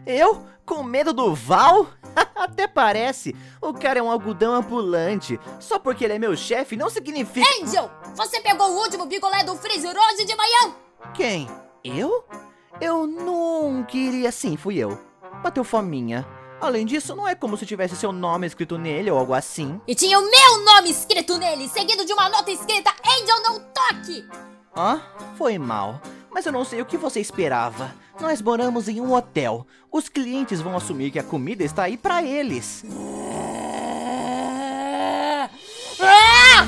Eu? Com medo do Val? Até parece. O cara é um algodão ambulante. Só porque ele é meu chefe não significa... Angel, você pegou o último picolé do freezer hoje de manhã? Quem? Eu? Eu nunca iria. Sim, fui eu. Bateu fominha. Além disso, não é como se tivesse seu nome escrito nele ou algo assim. E tinha o meu nome escrito nele, seguido de uma nota escrita Angel não toque! Ah, foi mal. Mas eu não sei o que você esperava. Nós moramos em um hotel. Os clientes vão assumir que a comida está aí pra eles. Ah!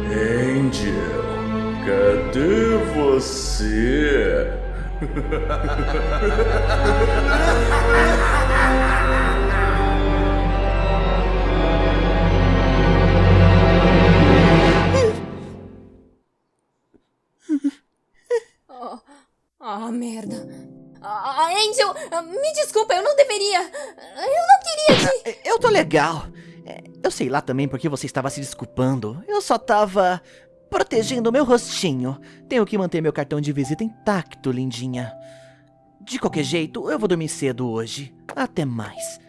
Angel, cadê você? Merda. Angel, me desculpa, eu não deveria. Eu não queria te... Eu tô legal. Eu sei lá também porque você estava se desculpando. Eu só tava protegendo meu rostinho. Tenho que manter meu cartão de visita intacto, lindinha. De qualquer jeito, eu vou dormir cedo hoje. Até mais.